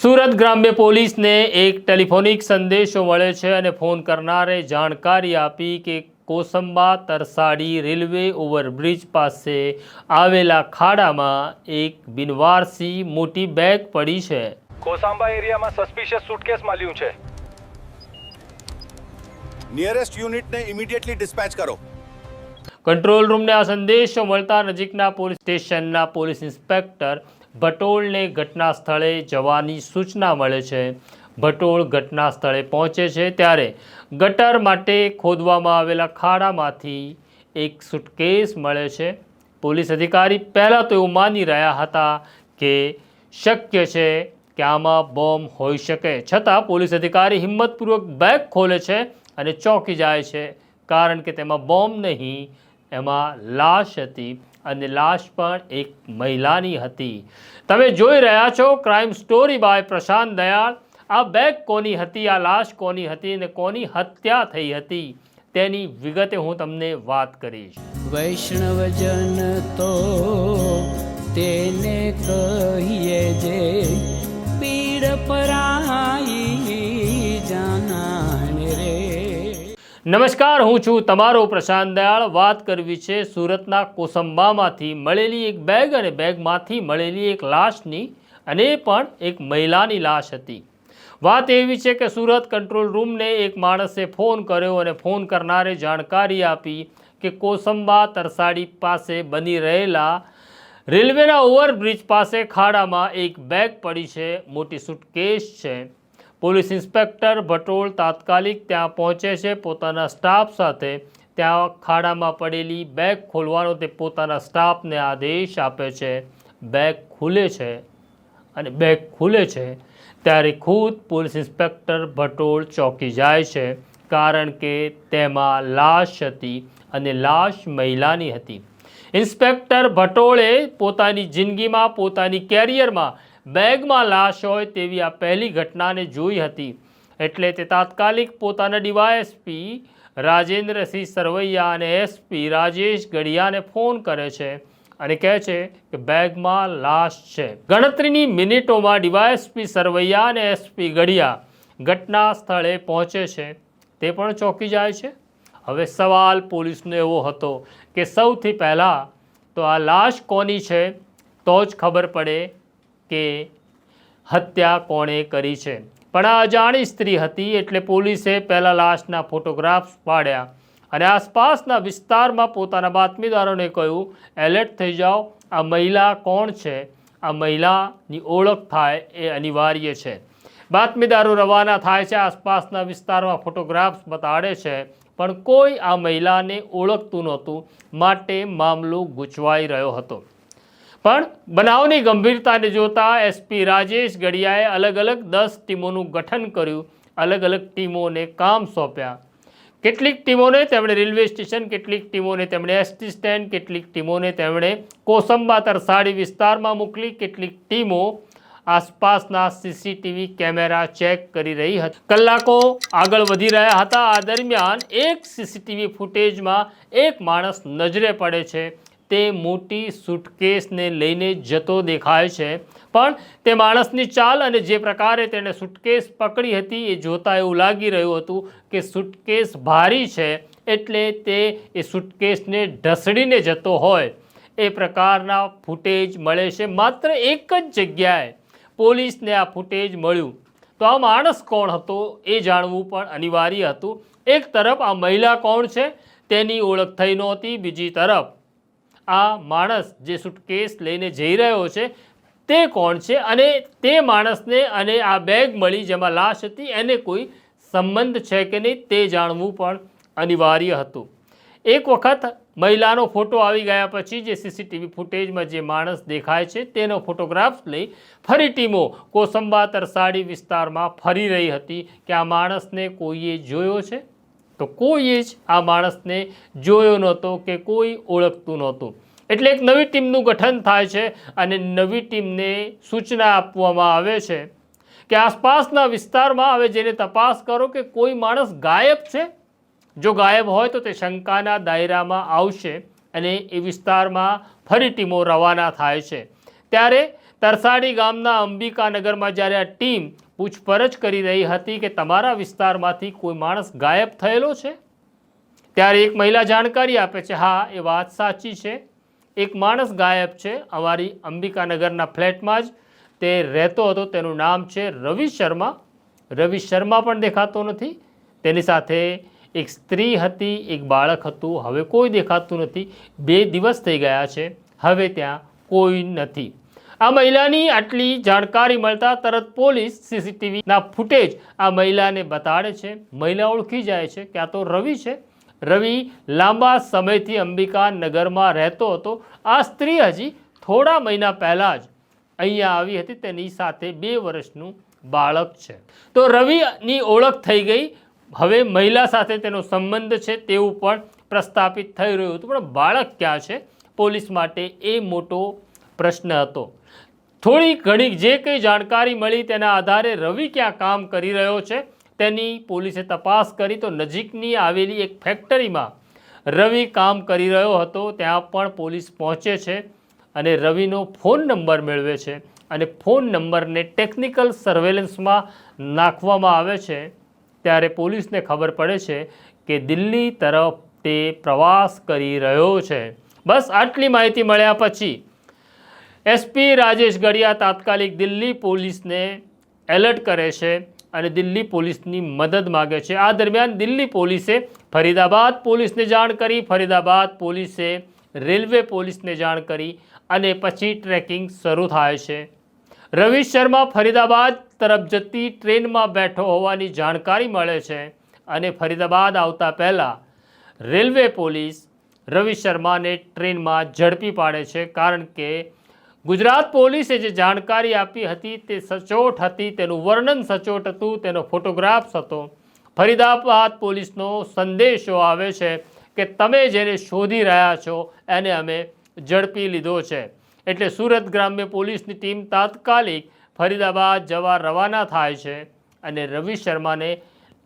સુરત ગ્રામ્ય પોલીસને એક ટેલિફોનિક સંદેશો મળે છે અને ફોન કરનારે જાણકારી આપી કે કોસંબા તરસાડી રેલવે ઓવરબ્રિજ પાસે આવેલા ખાડામાં એક બિનવારસી મોટી બેગ પડી છે। કોસાંબા એરિયામાં સસ્પિશિયસ સુટકેસ મળ્યું છે। નિયરેસ્ટ યુનિટને ઇમિડિયેટલી ડિસ્પેચ કરો। કંટ્રોલ રૂમને આ સંદેશો મળતા નજીકના પોલીસ સ્ટેશનના પોલીસ ઇન્સ્પેક્ટર ભટોળને ઘટના સ્થળે જવાની સૂચના મળે છે। ભટોળ ઘટના સ્થળે પહોંચે છે ત્યારે ગટર માટે ખોદવામાં આવેલા ખાડામાંથી એક સુટકેસ મળે છે। પોલીસ અધિકારી પહેલાં તો એવું માની રહ્યા હતા કે શક્ય છે કે આમાં બોમ્બ હોઈ શકે, છતાં પોલીસ અધિકારી હિંમતપૂર્વક બેગ ખોલે છે અને ચોંકી જાય છે, કારણ કે તેમાં બોમ્બ નહીં, એમાં લાશ હતી અને લાશ પણ એક મહિલાની હતી। તમે જોઈ રહ્યા છો ક્રાઇમ સ્ટોરી બાય પ્રશાંત દયાળ। આ બેગ કોની હતી, આ લાશ કોની હતી અને કોની હત્યા થઈ હતી તેની વિગતે હું તમને વાત કરીશ। વૈષ્ણવજન તો તેને કહીએ જે પીડ પરાઈ જાનાને રે। નમસ્કાર, હું છું તમારો પ્રશાંત દયાળ। વાત કરવી છે સુરતના કોસંબામાંથી મળેલી એક બેગ અને બેગમાંથી મળેલી એક લાશની, અને એ પણ એક મહિલાની લાશ હતી। વાત એવી છે કે સુરત કંટ્રોલ રૂમને એક માણસે ફોન કર્યો અને ફોન કરનારે જાણકારી આપી કે કોસંબા તરસાડી પાસે બની રહેલા રેલવેના ઓવરબ્રિજ પાસે ખાડામાં એક બેગ પડી છે, મોટી સુટકેસ છે। પોલીસ ઇન્સ્પેક્ટર ભટોળ તાત્કાલિક ત્યાં પહોંચે છે પોતાના સ્ટાફ સાથે। ત્યાં ખાડામાં પડેલી બેગ ખોલવાનો તે પોતાના સ્ટાફને આદેશ આપે છે। બેગ ખુલે છે અને બેગ ખુલે છે ત્યારે ખુદ પોલીસ ઇન્સ્પેક્ટર ભટોળ ચોંકી જાય છે, કારણ કે તેમાં લાશ હતી અને લાશ મહિલાની હતી। ઇન્સ્પેક્ટર ભટોળે પોતાની જિંદગીમાં, પોતાની કેરિયરમાં બેગમાં લાશ હોય તેવી આ પહેલી ઘટનાને જોઈ હતી, એટલે તે તાત્કાલિક પોતાના ડીવાયએસપી રાજેન્દ્રસિંહ સરવૈયા અને એસપી રાજેશ ગઢિયાને ફોન કરે છે અને કહે છે કે બેગમાં લાશ છે। ગણતરીની મિનિટોમાં ડીવાયએસપી સરવૈયા અને એસપી ગઢિયા ઘટના સ્થળે પહોંચે છે। તે પણ ચોંકી જાય છે। હવે સવાલ પોલીસનો એવો હતો કે સૌથી પહેલાં તો આ લાશ કોની છે તો જ ખબર પડે કે હત્યા કોણે કરી છે, પણ આ અજાણી સ્ત્રી હતી એટલે પોલીસે પહેલાં લાશના ફોટોગ્રાફ્સ પાડ્યા અને આસપાસના વિસ્તારમાં પોતાના બાતમીદારોને કહ્યું, એલર્ટ થઈ જાઓ, આ મહિલા કોણ છે, આ મહિલાની ઓળખ થાય એ અનિવાર્ય છે। બાતમીદારો રવાના થાય છે, આસપાસના વિસ્તારમાં ફોટોગ્રાફ્સ બતાડે છે, પણ કોઈ આ મહિલાને ઓળખતું નહોતું, માટે મામલો ગૂંચવાઈ રહ્યો હતો। પણ બનાવની ગંભીરતાને જોતા એસપી રાજેશ ગઢિયાએ અલગ અલગ 10 ટીમોનું ગઠન કર્યું, અલગ અલગ ટીમોને કામ સોંપ્યા। કેટલીક ટીમોને તેમણે રેલવે સ્ટેશન, કેટલીક ટીમોને તેમણે એસટી સ્ટેન્ડ, કેટલીક ટીમોને તેમણે કોસંબા તરસાડી વિસ્તારમાં મોકલી, કેટલીક ટીમો આસપાસના સીસીટીવી કેમેરા ચેક કરી રહી હતી। કલાકો આગળ વધી રહ્યા હતા। આ દરમિયાન એક સીસીટીવી ફૂટેજમાં એક માણસ નજરે પડે છે। તે મોટી સુટકેસને લઈને જતો દેખાય છે, પણ તે માણસની ચાલ અને જે પ્રકારે તેણે સુટકેસ પકડી હતી એ જોતાં એવું લાગી રહ્યું હતું કે સુટકેસ ભારી છે, એટલે તે એ સુટકેસને ઢસડીને જતો હોય એ પ્રકારના ફૂટેજ મળે છે। માત્ર એક જ જગ્યાએ પોલીસને આ ફૂટેજ મળ્યું, તો આ માણસ કોણ હતો એ જાણવું પણ અનિવાર્ય હતું। એક તરફ આ મહિલા કોણ છે તેની ઓળખ થઈ નહોતી, બીજી તરફ આ માણસ જે સુટકેસ લઈને જઈ રહ્યો છે તે કોણ છે અને તે માણસને અને આ બેગ મળી જેમાં લાશ હતી એને કોઈ સંબંધ છે કે નહીં તે જાણવું પણ અનિવાર્ય હતું। એક વખત મહિલાનો ફોટો આવી ગયા પછી જે સીસીટીવી ફૂટેજમાં જે માણસ દેખાય છે તેનો ફોટોગ્રાફ્સ લઈ ફરી ટીમો કોસંબા તરસાડી વિસ્તારમાં ફરી રહી હતી કે આ માણસને કોઈએ જોયો છે, તો કોઈએ જ આ માણસને જોયો નહોતો કે કોઈ ઓળખતું નહોતું, એટલે એક નવી ટીમનું ગઠન થાય છે અને નવી ટીમને સૂચના આપવામાં આવે છે કે આસપાસના વિસ્તારમાં હવે જેને તપાસ કરો કે કોઈ માણસ ગાયબ છે, જો ગાયબ હોય તો તે શંકાના દાયરામાં આવશે અને એ વિસ્તારમાં ફરી ટીમો રવાના થાય છે। ત્યારે તરસાડી ગામના અંબિકાનગરમાં જ્યારે આ ટીમ પૂછપરછ કરી રહી હતી કે તમારા વિસ્તારમાંથી કોઈ માણસ ગાયબ થયેલો છે, ત્યારે એક મહિલા જાણકારી આપે છે, હા એ વાત સાચી છે, એક માણસ ગાયબ છે, અમારી અંબિકાનગરના ફ્લેટમાં જ તે રહેતો હતો, તેનું નામ છે રવિ શર્મા. રવિ શર્મા પણ દેખાતો નથી, તેની સાથે એક સ્ત્રી હતી, એક બાળક હતું, હવે કોઈ દેખાતું નથી. 2 દિવસ થઈ ગયા છે, હવે ત્યાં કોઈ નથી. આ મહિલાની આટલી જાણકારી મળતા તરત પોલીસ સીસીટીવીના ફૂટેજ આ મહિલાને બતાડે છે. મહિલા ઓળખી જાય છે કે આ તો રવિ છે. રવિ લાંબા સમયથી અંબિકાનગરમાં રહેતો હતો. આ સ્ત્રી હજી થોડા મહિના પહેલાં જ અહીંયા આવી હતી, તેની સાથે 2 વર્ષનું બાળક છે. તો રવિની ઓળખ થઈ ગઈ. હવે મહિલા સાથે તેનો સંબંધ છે તેવું પણ પ્રસ્થાપિત થઈ રહ્યું હતું, પણ બાળક ક્યાં છે પોલીસ માટે એ મોટો પ્રશ્ન હતો. થોડી ઘણી જે કંઈ જાણકારી મળી તેના આધારે રવિ ક્યાં કામ કરી રહ્યો છે તેની પોલીસે તપાસ કરી. તો નજીકની આવેલી એક ફેક્ટરીમાં રવિ કામ કરી રહ્યો હતો, ત્યાં પણ પોલીસ પહોંચે છે અને રવિનો ફોન નંબર મેળવે છે અને ફોન નંબરને ટેકનિકલ સર્વેલન્સમાં નાખવામાં આવે છે. ત્યારે પોલીસને ખબર પડે છે કે દિલ્હી તરફ તે પ્રવાસ કરી રહ્યો છે. બસ આટલી માહિતી મળ્યા પછી એસપી રાજેશ ગડિયા તાત્કાલિક દિલ્હી પોલીસને એલર્ટ કરે છે અને દિલ્હી પોલીસની મદદ માગે છે. આ દરમિયાન દિલ્હી પોલીસે ફરીદાબાદ પોલીસને જાણ કરી, ફરીદાબાદ પોલીસે રેલવે પોલીસને જાણ કરી અને પછી ટ્રેકિંગ શરૂ થાય છે. રવિ શર્મા ફરીદાબાદ તરફ જતી ટ્રેનમાં બેઠો હોવાની જાણકારી મળે છે અને ફરીદાબાદ આવતા પહેલાં રેલવે પોલીસ રવિ શર્માને ટ્રેનમાં ઝડપી પાડે છે, કારણ કે ગુજરાત પોલીસે જે જાણકારી આપી હતી તે સચોટ હતી, તેનું વર્ણન સચોટ હતું, તેનો ફોટોગ્રાફ્સ હતો. ફરીદાબાદ પોલીસનો સંદેશો આવે છે કે તમે જેને શોધી રહ્યા છો એને અમે ઝડપી લીધો છે. એટલે સુરત ગ્રામ્ય પોલીસની ટીમ તાત્કાલિક ફરીદાબાદ જવા રવાના થાય છે અને રવિ શર્માને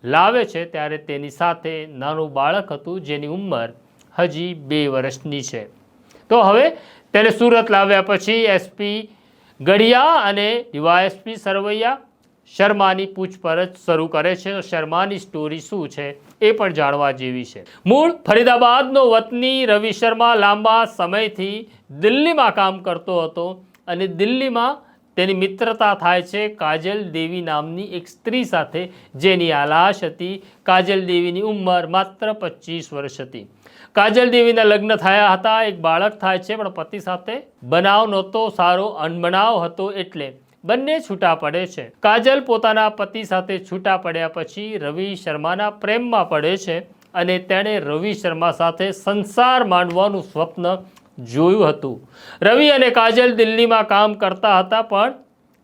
લાવે છે. ત્યારે તેની સાથે નાનું બાળક હતું જેની ઉંમર હજી 2 વર્ષની છે. તો હવે તેને સુરત લાવ્યા પછી એસપી ગડિયા અને ડીવાયએસપી સરવૈયા શર્માની પૂછપરછ શરૂ કરે છે. તો શર્માની સ્ટોરી શું છે એ પણ જાણવા જેવી છે. મૂળ ફરીદાબાદનો વતની રવિ શર્મા લાંબા સમયથી દિલ્હીમાં કામ કરતો હતો અને દિલ્હીમાં તેની મિત્રતા થાય છે કાજલ દેવી નામની એક સ્ત્રી સાથે, જેની આ લાશ હતી. કાજલ દેવીની ઉંમર માત્ર 25 વર્ષ હતી. કાજલ દેવીના લગ્ન થયા હતા, એક બાળક થાય છે, પણ પતિ સાથે બનાવ નહોતો સારો, અનબનાવ હતો, એટલે બંને છૂટા પડે છે. કાજલ પોતાના પતિ સાથે છૂટા પડ્યા પછી રવિ શર્માના પ્રેમમાં પડે છે અને તેણે રવિ શર્મા સાથે સંસાર માંડવાનું સ્વપ્ન જોયું હતું. રવિ અને કાજલ દિલ્હીમાં કામ કરતા હતા, પણ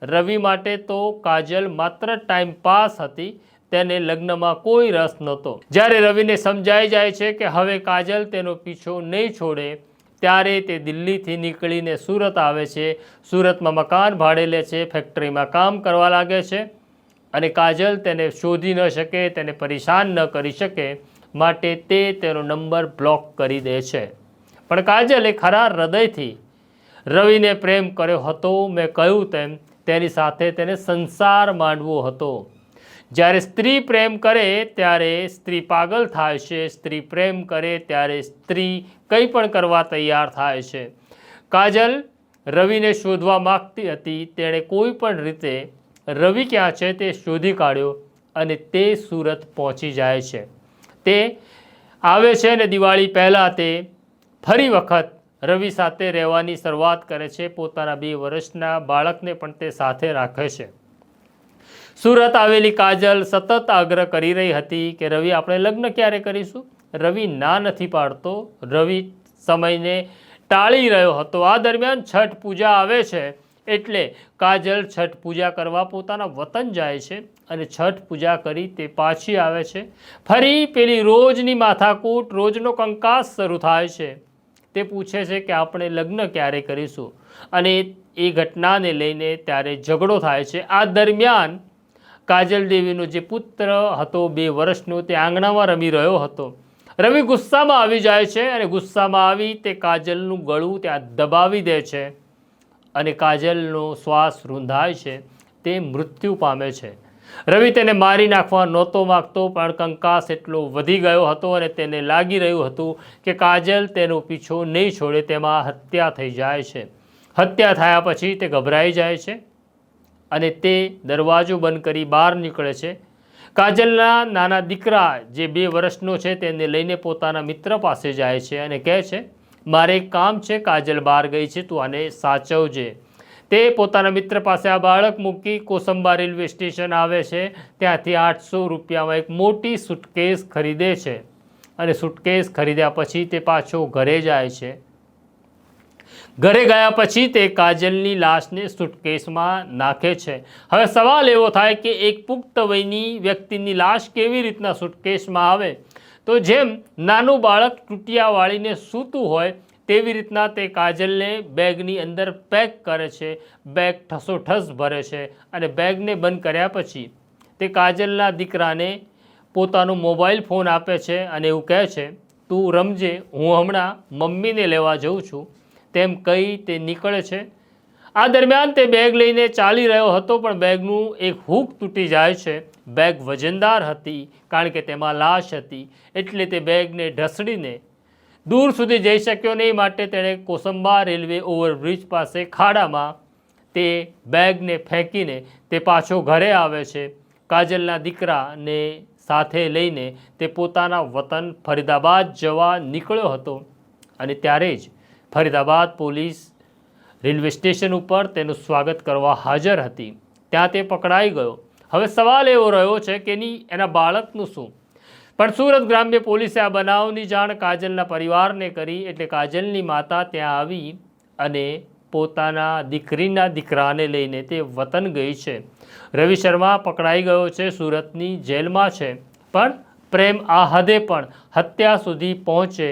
રવિ માટે તો કાજલ માત્ર ટાઈમ પાસ હતી, તેને લગ્નમાં કોઈ રસ નહોતો. જ્યારે રવિને સમજાઈ જાય છે કે હવે કાજલ તેનો પીછો નહીં છોડે, ત્યારે તે દિલ્હીથી નીકળીને સુરત આવે છે. સુરતમાં મકાન ભાડે લે છે, ફેક્ટરીમાં કામ કરવા લાગે છે અને કાજલ તેને શોધી ન શકે, તેને પરેશાન ન કરી શકે, માટે તે તેનો નંબર બ્લોક કરી દે છે. પણ કાજલે ખરા હૃદયથી રવિને પ્રેમ કર્યો હતો. મેં કહ્યું તેમ તેની સાથે તેને સંસાર માંડવો હતો. જ્યારે સ્ત્રી પ્રેમ કરે ત્યારે સ્ત્રી પાગલ થાય છે, સ્ત્રી પ્રેમ કરે ત્યારે સ્ત્રી કંઈ પણ કરવા તૈયાર થાય છે. કાજલ રવિને શોધવા માગતી હતી. તેણે કોઈ પણ રીતે રવિ ક્યાં છે તે શોધી કાઢ્યો અને તે સુરત પહોંચી જાય છે. તે આવે છે અને દિવાળી પહેલાં તે ફરી વખત રવિ સાથે રહેવાની શરૂઆત કરે છે. પોતાના 2 વર્ષના બાળકને પણ તે સાથે રાખે છે. સુરત આવેલી કાજલ સતત આગ્રહ કરી રહી હતી કે રવિ આપણે લગ્ન ક્યારે કરીશું. રવિ ના નથી પાડતો. રવિ સમયને ટાળી રહ્યો હતો. આ દરમિયાન છઠ પૂજા આવે છે, એટલે કાજલ છઠ પૂજા કરવા પોતાના વતન જાય છે અને છઠ પૂજા કરી તે પાછી આવે છે. ફરી પેલી રોજની માથાકૂટ, રોજનો કંકાસ શરૂ થાય છે. તે પૂછે છે કે આપણે લગ્ન ક્યારે કરીશું, અને એ ઘટનાને લઈને ત્યારે ઝઘડો થાય છે. આ દરમિયાન કાજલ દેવીનો જે પુત્ર હતો 2 વર્ષનો, તે આંગણામાં રમી રહ્યો હતો. રવિ ગુસ્સામાં આવી જાય છે અને ગુસ્સામાં આવી તે કાજલનું ગળું ત્યાં દબાવી દે છે અને કાજલનો શ્વાસ રૂંધાય છે, તે મૃત્યુ પામે છે. રવિ તેને મારી નાખવા નહોતો માગતો, પણ કંકાસ એટલો વધી ગયો હતો અને તેને લાગી રહ્યું હતું કે કાજલ તેનો પીછો નહીં છોડે, તેમાં હત્યા થઈ જાય છે. હત્યા થયા પછી તે ગભરાઈ જાય છે અને તે દરવાજો બંધ કરી બહાર નીકળે છે. કાજલના નાના દીકરા જે 2 વર્ષનો છે તેને લઈને પોતાના મિત્ર પાસે જાય છે અને કહે છે, મારે એક કામ છે, કાજલ બહાર ગઈ છે, તું આને સાચવજે. તે પોતાના મિત્ર પાસે આ બાળક મૂકી કોસંબા રેલવે સ્ટેશન આવે છે. ત્યાંથી 800 રૂપિયામાં એક મોટી સુટકેસ ખરીદે છે અને સુટકેસ ખરીદ્યા પછી તે પાછો ઘરે જાય છે. ઘરે ગયા પછી તે કાજલની લાશને સુટકેસમાં નાખે છે. હવે સવાલ એવો થાય કે એક પુખ્ત વયની વ્યક્તિની લાશ કેવી રીતના સુટકેસમાં આવે? તો જેમ નાનું બાળક તૂટિયા વાળીને સૂતું હોય તેવી રીતના તે કાજલને બેગની અંદર પેક કરે છે, બેગ ઠસોઠસ ભરે છે અને બેગને બંધ કર્યા પછી તે કાજલના દીકરાને પોતાનો મોબાઈલ ફોન આપે છે અને એવું કહે છે, તું રમજે, હું હમણાં મમ્મીને લેવા જઉં છું. તેમ કહી તે નીકળે છે. આ દરમિયાન તે બેગ લઈને ચાલી રહ્યો હતો, પણ બેગનું એક હૂક તૂટી જાય છે. બેગ વજનદાર હતી કારણ કે તેમાં લાશ હતી, એટલે તે બેગને ઢસડીને દૂર સુધી જઈ શક્યો નહીં. માટે તેણે કોસંબા રેલવે ઓવરબ્રિજ પાસે ખાડામાં તે બેગને ફેંકીને તે પાછો ઘરે આવે છે. કાજલના દીકરાને સાથે લઈને તે પોતાના વતન ફરીદાબાદ જવા નીકળ્યો હતો અને ત્યારે જ ફરીદાબાદ પોલીસ રેલવે સ્ટેશન ઉપર તેનું સ્વાગત કરવા હાજર હતી. ત્યાં તે પકડાઈ ગયો. હવે સવાલ એવો રહ્યો છે કે એના બાળકનું શું? પણ સુરત ગ્રામ્ય પોલીસે આ બનાવની જાણ કાજલના પરિવારને કરી, એટલે કાજલની માતા ત્યાં આવી અને પોતાના દીકરીના દીકરાને લઈને તે વતન ગઈ છે. રવિ શર્મા પકડાઈ ગયો છે, સુરતની જેલમાં છે. પણ પ્રેમ આ હદે પણ હત્યા સુધી પહોંચે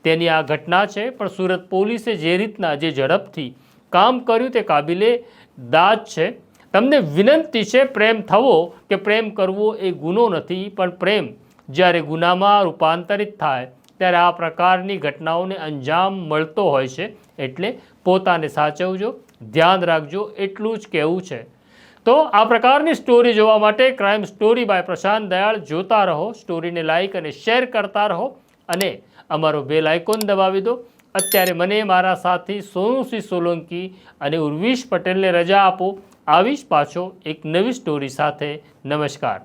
તેની આ ઘટના છે. પણ સુરત પોલીસે જે રીતના જે ઝડપથી કામ કર્યું તે કાબિલે દાદ છે. તમને વિનંતી છે, પ્રેમ થવો કે પ્રેમ કરવો એ ગુનો નથી, પણ પ્રેમ જ્યારે ગુનામાં રૂપાંતરિત થાય ત્યારે આ પ્રકારની ઘટનાઓને અંજામ મળતો હોય છે. એટલે પોતાને સાચવજો, ધ્યાન રાખજો, એટલું જ કહેવું છે. તો આ પ્રકારની સ્ટોરી જોવા માટે ક્રાઇમ સ્ટોરી બાય પ્રશાંત દયાળ જોતા રહો. સ્ટોરીને લાઇક અને શેર કરતા રહો અને અમારો બેલ આઇકોન દબાવી દો. અત્યારે મને મારા સાથી સોનુસિંહ સોલંકી અને ઉર્વિશ પટેલને રજા આપો. આવીશ પાછો એક નવી સ્ટોરી સાથે. નમસ્કાર.